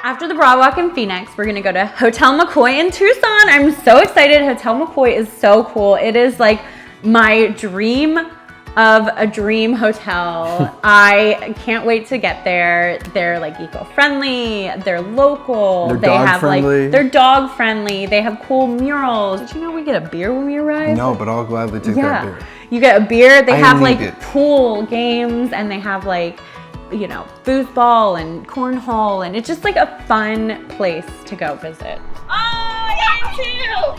After the Broad Walk in Phoenix, we're gonna go to Hotel McCoy in Tucson. I'm so excited. Hotel McCoy is so cool. It is like my dream of a dream hotel. I can't wait to get there. They're like eco-friendly, they're local, they're dog friendly, they have cool murals. Did you know we get a beer when we arrive? No, but I'll gladly take that beer. You get a beer, they have like pool games, and they have like, you know, foosball and cornhole, and it's just like a fun place to go visit. Oh, yeah, too!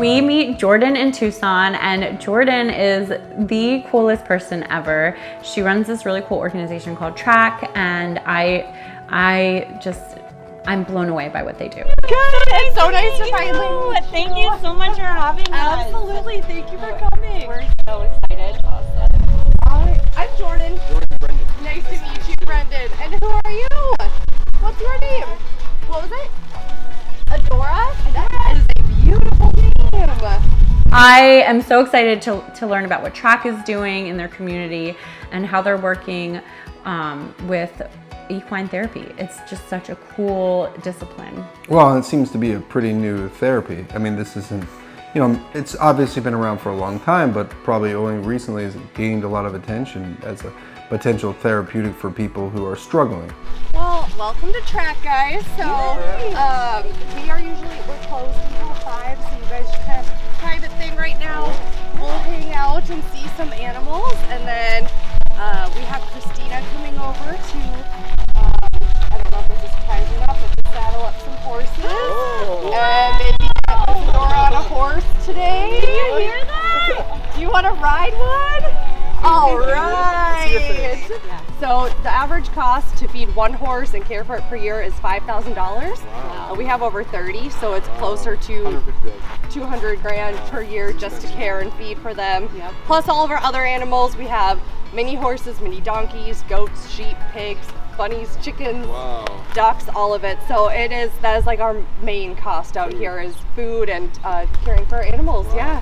We meet Jordan in Tucson, and Jordan is the coolest person ever. She runs this really cool organization called TRAK, and I'm blown away by what they do. Good. It's so nice to finally. Thank you so much for having us. Absolutely. Thank you for coming. We're so excited. Awesome. I'm Jordan. Brendan. Nice to meet you, Brendan. And who are you? What's your name? What was it? Adora? That is a beautiful name. I am so excited to learn about what TRAK is doing in their community and how they're working with equine therapy. It's just such a cool discipline. Well, it seems to be a pretty new therapy. I mean, this isn't, you know, it's obviously been around for a long time, but probably only recently has gained a lot of attention as a potential therapeutic for people who are struggling. Well, welcome to TRAK, guys. So we're closed until 5, so you guys just have a private thing right now. We'll hang out and see some animals, and then we have Christina coming over to, I don't know if this is timed or not, but to saddle up some horses. And maybe get Isadora on a horse today. Did you hear that? Do you want to ride one? All right. So the average cost to feed one horse and care for it per year is $5,000. Wow. We have over 30, so it's closer to 200 grand per year just to care and feed for them. Yep. Plus all of our other animals. We have mini horses, mini donkeys, goats, sheep, pigs, bunnies, chickens, ducks, all of it. So that is like our main cost out here is food and caring for our animals. Wow. Yeah.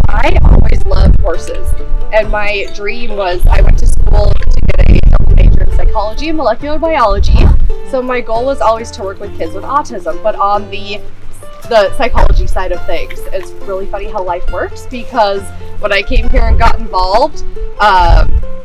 I always loved horses, and my dream was I went to school to get a double major in psychology and molecular biology. So my goal was always to work with kids with autism, but on the psychology side of things. It's really funny how life works, because when I came here and got involved,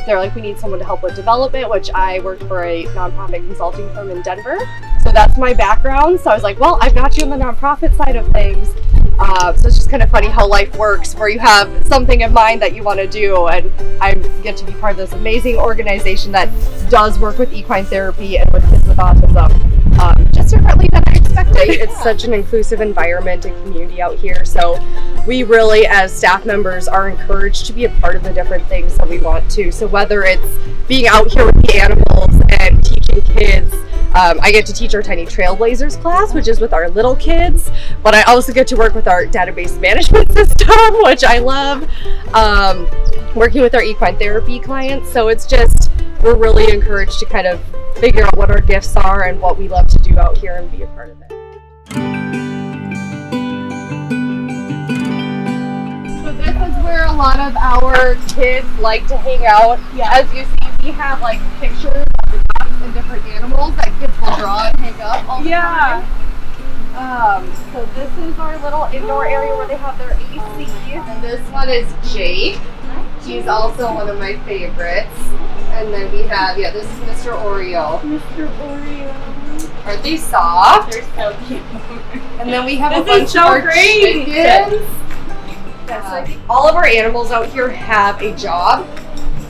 they're like, we need someone to help with development, which I worked for a nonprofit consulting firm in Denver. So that's my background. So I was like, well, I've got you on the nonprofit side of things. So it's just kind of funny how life works, where you have something in mind that you want to do, and I get to be part of this amazing organization that does work with equine therapy and with kids with autism, just differently than I expected. It's such an inclusive environment and community out here, so we really, as staff members, are encouraged to be a part of the different things that we want to. So whether it's being out here with the animals and teaching kids, I get to teach our Tiny Trailblazers class, which is with our little kids, but I also get to work with our database management system, which I love, working with our equine therapy clients. So it's just, we're really encouraged to kind of figure out what our gifts are and what we love to do out here and be a part of it. So this is where a lot of our kids like to hang out. Yeah. As you see, we have like pictures of the ducks and different animals that kids will draw and hang up all the time. So this is our little indoor area where they have their AC. And this one is Jake. He's also one of my favorites. And then we have, this is Mr. Oreo. Mr. Oreo. Aren't they soft? They're so cute. And then we have a bunch of our chickens. All of our animals out here have a job.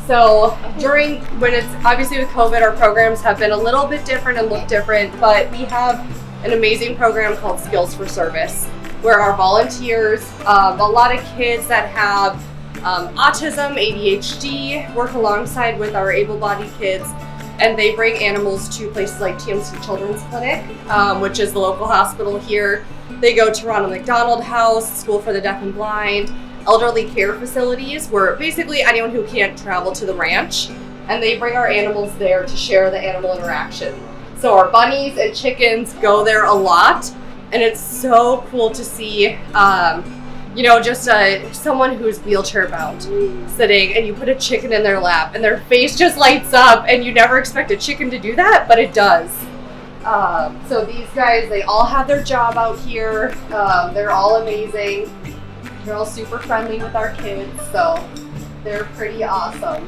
So when it's obviously with COVID, our programs have been a little bit different and look different, but we have an amazing program called Skills for Service, where our volunteers, a lot of kids that have autism, ADHD, work alongside with our able-bodied kids, and they bring animals to places like TMC Children's Clinic, which is the local hospital here. They go to Ronald McDonald House, School for the Deaf and Blind, elderly care facilities, where basically anyone who can't travel to the ranch, and they bring our animals there to share the animal interaction. So our bunnies and chickens go there a lot. and it's so cool to see, you know, just someone who's wheelchair bound sitting, and you put a chicken in their lap and their face just lights up, and you never expect a chicken to do that, but it does. So these guys, they all have their job out here. They're all amazing. They're all super friendly with our kids, so they're pretty awesome.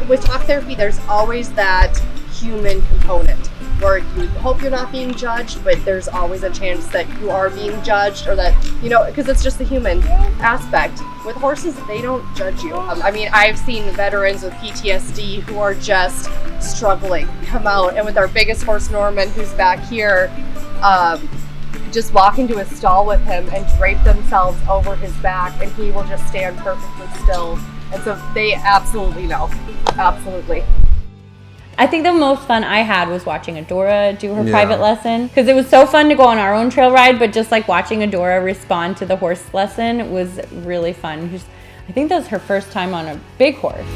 With talk therapy, there's always that human component where you hope you're not being judged, but there's always a chance that you are being judged, or that, you know, because it's just the human aspect. With horses, they don't judge you. I mean, I've seen veterans with PTSD who are just struggling come out, and with our biggest horse, Norman, who's back here, just walk into a stall with him and drape themselves over his back, and he will just stand perfectly still. And so they absolutely know. Absolutely. I think the most fun I had was watching Adora do her private lesson, because it was so fun to go on our own trail ride, but just like watching Adora respond to the horse lesson was really fun. I think that was her first time on a big horse.